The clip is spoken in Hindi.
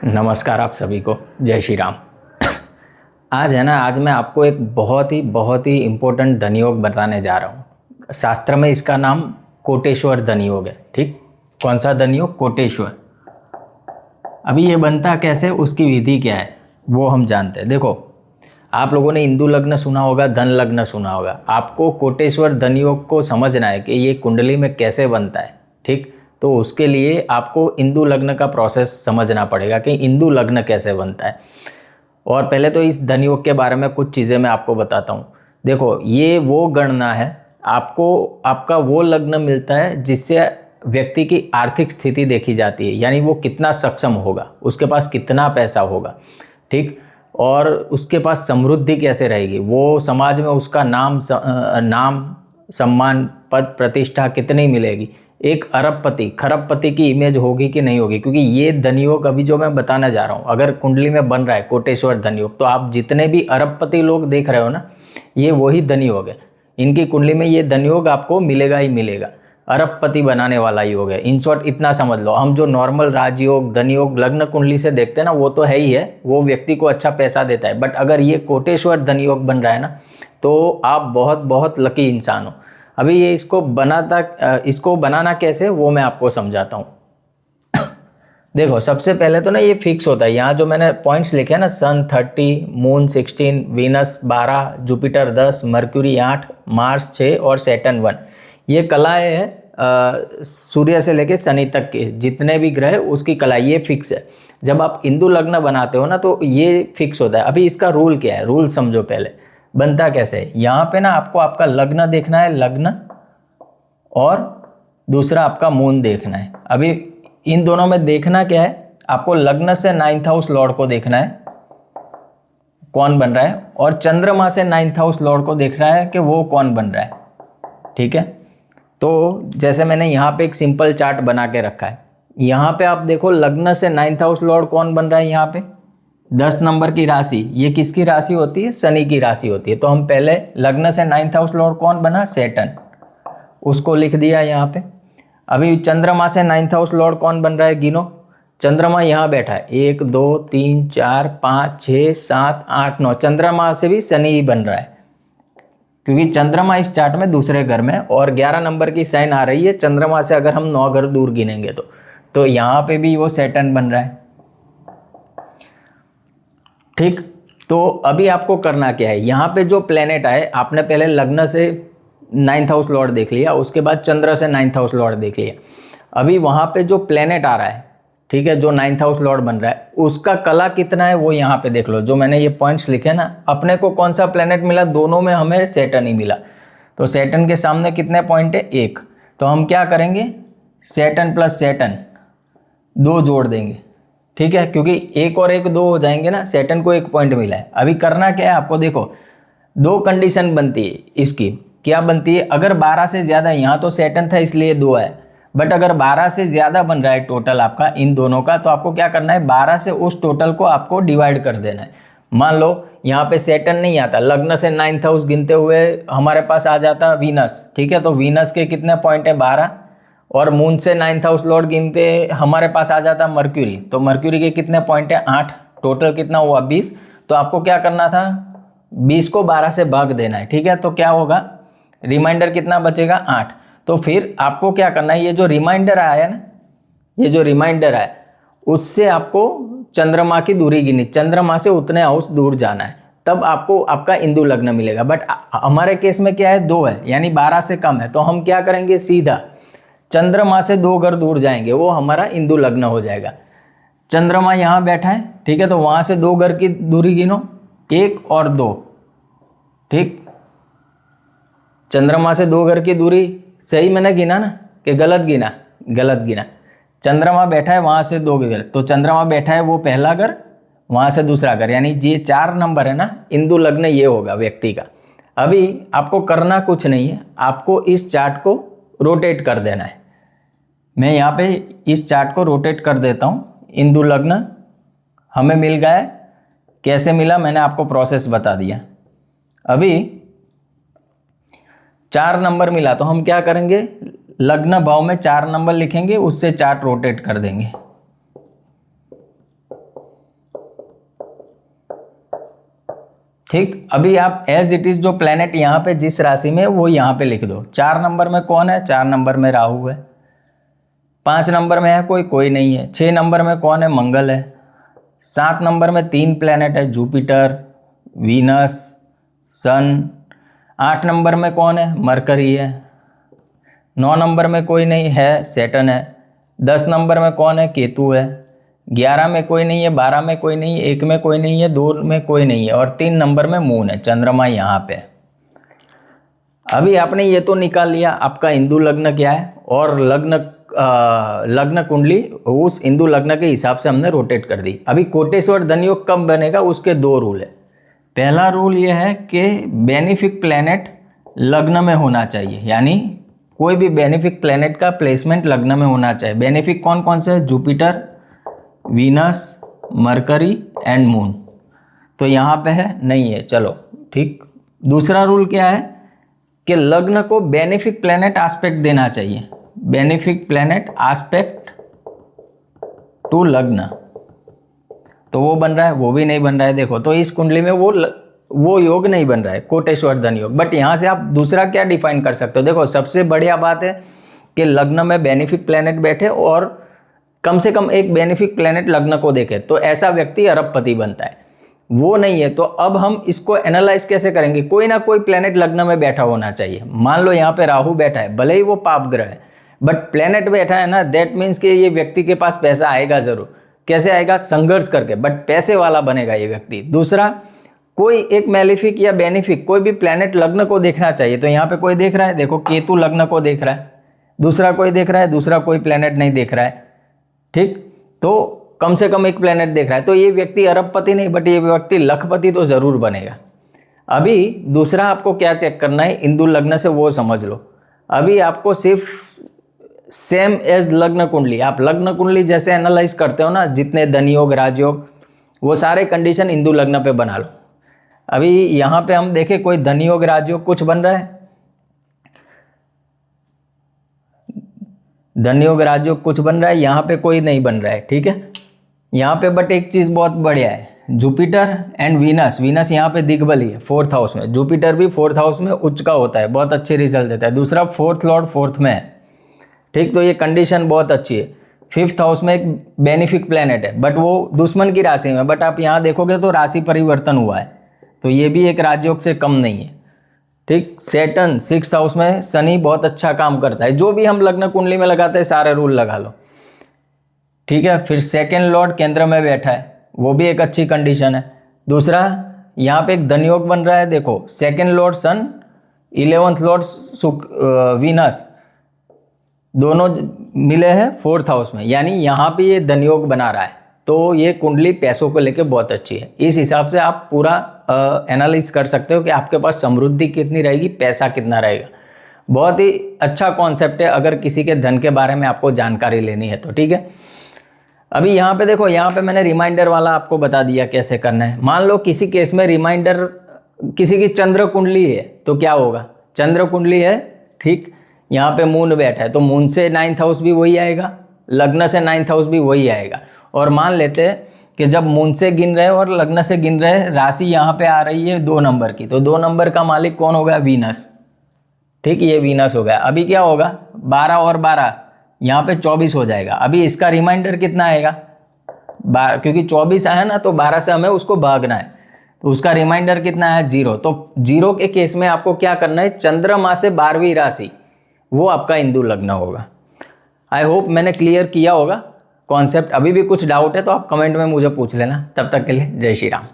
नमस्कार आप सभी को, जय श्री राम। आज मैं आपको एक बहुत ही इम्पोर्टेंट धनयोग बताने जा रहा हूँ। शास्त्र में इसका नाम कोटेश्वर धनयोग है। ठीक, कौन सा धनयोग? कोटेश्वर। अभी ये बनता कैसे, उसकी विधि क्या है वो हम जानते हैं। देखो, आप लोगों ने इंदु लग्न सुना होगा, धन लग्न सुना होगा। आपको कोटेश्वर धनयोग को समझना है कि ये कुंडली में कैसे बनता है। ठीक, तो उसके लिए आपको इंदु लग्न का प्रोसेस समझना पड़ेगा कि इंदु लग्न कैसे बनता है। और पहले तो इस धनयोग के बारे में कुछ चीज़ें मैं आपको बताता हूँ। देखो, ये वो गणना है, आपको आपका वो लग्न मिलता है जिससे व्यक्ति की आर्थिक स्थिति देखी जाती है, यानी वो कितना सक्षम होगा, उसके पास कितना पैसा होगा। ठीक, और उसके पास समृद्धि कैसे रहेगी, वो समाज में उसका नाम सम्मान, पद, प्रतिष्ठा कितनी मिलेगी, एक अरबपति खरबपति की इमेज होगी कि नहीं होगी। क्योंकि ये धनयोग अभी जो मैं बताने जा रहा हूँ, अगर कुंडली में बन रहा है कोटेश्वर धनयोग, तो आप जितने भी अरबपति लोग देख रहे हो ना, ये वही धनयोग है। इनकी कुंडली में ये धनयोग आपको मिलेगा ही मिलेगा। अरबपति बनाने वाला योग है। इन शॉर्ट इतना समझ लो, हम जो नॉर्मल राजयोग धनयोग लग्न कुंडली से देखते हैं ना, वो तो है ही है, वो व्यक्ति को अच्छा पैसा देता है। बट अगर ये कोटेश्वर धनयोग बन रहा है ना, तो आप बहुत बहुत लकी इंसान हो। अभी ये इसको बनाना कैसे, वो मैं आपको समझाता हूँ। देखो, सबसे पहले तो ना ये फिक्स होता है। यहाँ जो मैंने पॉइंट्स लिखे हैं ना, सन 30, moon 16, Venus 12, Jupiter 10, mercury 8, Mars 6 और सैटर्न 1। ये कलाएँ हैं सूर्य से लेके शनि तक के जितने भी ग्रह, उसकी कला ये फिक्स है। जब आप इंदु लग्न बनाते हो ना, तो ये फिक्स होता है। अभी इसका रूल क्या है, रूल समझो। पहले बनता कैसे है, यहाँ पे ना आपको आपका लग्न देखना है, लग्न, और दूसरा आपका मून देखना है। अभी इन दोनों में देखना क्या है, आपको लग्न से 9th हाउस लॉर्ड को देखना है कौन बन रहा है, और चंद्रमा से 9th हाउस लॉर्ड को देख रहा है कि वो कौन बन रहा है। ठीक है, तो जैसे मैंने यहाँ पे एक सिंपल चार्ट बना के रखा है। यहाँ पे आप देखो, लग्न से 9th हाउस लॉर्ड कौन बन रहा है। यहाँ पे 10 नंबर की राशि, ये किसकी राशि होती है? शनि की राशि होती है। तो हम पहले लग्न से 9th हाउस लॉर्ड कौन बना? सैटर्न, उसको लिख दिया यहाँ पे। अभी चंद्रमा से 9th हाउस लॉर्ड कौन बन रहा है, गिनो। चंद्रमा यहाँ बैठा है, 1 2 3 4 5 6 7 8 9। चंद्रमा से भी शनि ही बन रहा है, क्योंकि चंद्रमा इस चार्ट में दूसरे घर में, और 11 नंबर की साइन आ रही है चंद्रमा से, अगर हम 9 घर दूर गिनेंगे तो यहाँ पे भी वो सैटर्न बन रहा है। ठीक, तो अभी आपको करना क्या है, यहाँ पे जो प्लेनेट आए, आपने पहले लग्न से 9th हाउस लॉर्ड देख लिया, उसके बाद चंद्र से 9th हाउस लॉर्ड देख लिया। अभी वहाँ पे जो प्लेनेट आ रहा है, ठीक है, जो 9th हाउस लॉर्ड बन रहा है, उसका कला कितना है वो यहाँ पे देख लो। जो मैंने ये पॉइंट्स लिखे ना, अपने को कौन सा प्लेनेट मिला, दोनों में हमें सैटर्न ही मिला। तो सैटर्न के सामने कितने पॉइंट है? 1। तो हम क्या करेंगे, सैटर्न प्लस सैटर्न 2 जोड़ देंगे। ठीक है, क्योंकि 1 और 1 2 हो जाएंगे ना, सैटर्न को 1 पॉइंट मिला है। अभी करना क्या है आपको, देखो 2 कंडीशन बनती है इसकी। क्या बनती है, अगर 12 से ज़्यादा, यहाँ तो सैटर्न था इसलिए 2 है, बट अगर 12 से ज़्यादा बन रहा है टोटल आपका इन दोनों का, तो आपको क्या करना है, 12 से उस टोटल को आपको डिवाइड कर देना है। मान लो यहाँ पे सैटर्न नहीं आता, लग्न से 9th हाउस गिनते हुए हमारे पास आ जाता वीनस। ठीक है, तो वीनस के कितने पॉइंट है? 12। और मून से 9th हाउस लॉर्ड गिनते हमारे पास आ जाता मर्क्यूरी, तो मर्क्यूरी के कितने पॉइंट है? 8। टोटल कितना हुआ? 20। तो आपको क्या करना था, 20 को 12 से भाग देना है। ठीक है, तो क्या होगा, रिमाइंडर कितना बचेगा? 8। तो फिर आपको क्या करना है, ये जो रिमाइंडर आया ना, ये जो रिमाइंडर आया, उससे आपको चंद्रमा की दूरी गिनी, चंद्रमा से उतने हाउस दूर जाना है, तब आपको आपका इंदु लग्न मिलेगा। बट हमारे केस में क्या है, 2 है, यानी 12 से कम है। तो हम क्या करेंगे, सीधा चंद्रमा से 2 घर दूर जाएंगे, वो हमारा इंदु लग्न हो जाएगा। चंद्रमा यहाँ बैठा है, ठीक है, तो वहाँ से 2 घर की दूरी गिनो, 1 और 2। ठीक, चंद्रमा से 2 घर की दूरी सही मैंने गिना ना, कि गलत गिना? गलत गिना। चंद्रमा बैठा है वहाँ से 2 घर, तो चंद्रमा बैठा है वो पहला घर, वहाँ से दूसरा घर, यानी ये 4 नंबर है ना, इंदु लग्न ये होगा व्यक्ति का। अभी आपको करना कुछ नहीं है, आपको इस चार्ट को रोटेट कर देना है। मैं यहाँ पे इस चार्ट को रोटेट कर देता हूँ। इंदु लग्न हमें मिल गया है, कैसे मिला मैंने आपको प्रोसेस बता दिया। अभी 4 नंबर मिला, तो हम क्या करेंगे, लग्न भाव में 4 नंबर लिखेंगे, उससे चार्ट रोटेट कर देंगे। ठीक, अभी आप एज इट इज जो प्लेनेट यहाँ पे जिस राशि में वो यहाँ पे लिख दो। 4 नंबर में कौन है? 4 नंबर में राहु है। 5 नंबर में है कोई नहीं है। 6 नंबर में कौन है? मंगल है। 7 नंबर में 3 प्लेनेट है, जुपिटर, वीनस, सन। 8 नंबर में कौन है? मरकरी है। 9 नंबर में कोई नहीं है, सैटर्न है। 10 नंबर में कौन है? केतु है। 11 में कोई नहीं है, 12 में कोई नहीं है, 1 में कोई नहीं है, 2 में कोई नहीं है, और 3 नंबर में मून है, चंद्रमा यहाँ पे। अभी आपने ये तो निकाल लिया आपका हिंदू लग्न क्या है, और लग्न कुंडली उस हिंदू लग्न के हिसाब से हमने रोटेट कर दी। अभी कोटेश्वर धनयोग कब बनेगा, उसके 2 रूल है। पहला रूल ये है कि बेनिफिक प्लैनेट लग्न में होना चाहिए, यानी कोई भी बेनिफिक प्लैनेट का प्लेसमेंट लग्न में होना चाहिए। बेनिफिक कौन कौन से है? Jupiter, Venus, mercury and moon. तो यहाँ पे है? नहीं है, चलो ठीक। दूसरा रूल क्या है कि लग्न को बेनिफिक प्लैनेट एस्पेक्ट देना चाहिए। बेनिफिक प्लैनेट एस्पेक्ट टू लग्न, तो वो बन रहा है? वो भी नहीं बन रहा है। देखो, तो इस कुंडली में वो योग नहीं बन रहा है, कोटेश्वर धन योग। बट यहाँ से आप दूसरा क्या डिफाइन कर सकते हो? देखो, सबसे बढ़िया बात है कि लग्न में बेनिफिक प्लैनेट बैठे और कम से कम एक बेनिफिक प्लैनेट लग्न को देखे, तो ऐसा व्यक्ति अरबपति बनता है। वो नहीं है, तो अब हम इसको एनालाइज कैसे करेंगे? कोई ना कोई प्लैनेट लग्न में बैठा होना चाहिए। मान लो यहाँ पे राहु बैठा है, भले ही वो पाप ग्रह है, बट प्लैनेट बैठा है ना, दैट मीन्स कि ये व्यक्ति के पास पैसा आएगा जरूर। कैसे आएगा? संघर्ष करके, बट पैसे वाला बनेगा ये व्यक्ति। दूसरा, कोई एक मैलिफिक या बेनिफिक कोई भी प्लैनेट लग्न को देखना चाहिए। तो यहाँ पे कोई देख रहा है, देखो केतु लग्न को देख रहा है। दूसरा कोई देख रहा है, दूसरा कोई प्लैनेट नहीं देख रहा है। ठीक, तो कम से कम एक प्लैनेट देख रहा है, तो ये व्यक्ति अरबपति नहीं, बट ये व्यक्ति लखपति तो जरूर बनेगा। अभी दूसरा आपको क्या चेक करना है हिंदू लग्न से, वो समझ लो। अभी आपको सिर्फ सेम एज लग्न कुंडली, आप लग्न कुंडली जैसे एनालाइज करते हो ना, जितने धनयोग, राजयोग, वो सारे कंडीशन हिंदू लग्न पे बना लो। अभी यहाँ पे हम देखें कोई धनयोग, राजयोग कुछ बन रहा है? धनयोग, राजयोग कुछ बन रहा है? यहाँ पे कोई नहीं बन रहा है। ठीक है, यहाँ पे बट एक चीज़ बहुत बढ़िया है, जुपिटर एंड वीनस। वीनस यहाँ पे दिग्बली है 4th हाउस में, जुपिटर भी 4th हाउस में उच्च का होता है, बहुत अच्छे रिजल्ट देता है। दूसरा 4th लॉर्ड 4th में है। ठीक, तो ये कंडीशन बहुत अच्छी है। 5th हाउस में एक बेनिफिक प्लैनेट है, बट वो दुश्मन की राशि में, बट आप यहाँ देखोगे तो राशि परिवर्तन हुआ है, तो ये भी एक राजयोग से कम नहीं है। ठीक, सैटर्न 6th हाउस में, शनि बहुत अच्छा काम करता है। जो भी हम लग्न कुंडली में लगाते हैं सारे रूल लगा लो। ठीक है, फिर 2nd लॉर्ड केंद्र में बैठा है, वो भी एक अच्छी कंडीशन है। दूसरा, यहाँ पे एक धनयोग बन रहा है, देखो 2nd लॉर्ड सन, 11th लॉर्ड वीनस, दोनों मिले हैं 4th हाउस में, यानी यहाँ पे ये धनयोग बना रहा है। तो ये कुंडली पैसों को लेके बहुत अच्छी है। इस हिसाब से आप पूरा एनालिसिस कर सकते हो कि आपके पास समृद्धि कितनी रहेगी, पैसा कितना रहेगा। बहुत ही अच्छा कॉन्सेप्ट है अगर किसी के धन के बारे में आपको जानकारी लेनी है तो। ठीक है, अभी यहाँ पे देखो, यहाँ पे मैंने रिमाइंडर वाला आपको बता दिया कैसे करना है। मान लो किसी केस में रिमाइंडर, किसी की चंद्र कुंडली है, तो क्या होगा? चंद्र कुंडली है, ठीक, यहाँ पे मून बैठा है, तो मून से 9th हाउस भी वही आएगा, लग्न से 9th हाउस भी वही आएगा। और मान लेते हैं कि जब मून से गिन रहे और लग्न से गिन रहे, राशि यहाँ पे आ रही है 2 नंबर की, तो 2 नंबर का मालिक कौन होगा? वीनस। ठीक, ये वीनस हो गया। अभी क्या होगा? 12 और 12 यहाँ पे 24 हो जाएगा। अभी इसका रिमाइंडर कितना आएगा? क्योंकि 24 आया ना, तो 12 से हमें उसको भागना है, तो उसका रिमाइंडर कितना है? 0। तो 0 के केस में आपको क्या करना है? चंद्रमा से 12वीं राशि, वो आपका हिंदू लग्न होगा। आई होप मैंने क्लियर किया होगा कॉन्सेप्ट। अभी भी कुछ डाउट है तो आप कमेंट में मुझे पूछ लेना। तब तक के लिए जय श्री राम।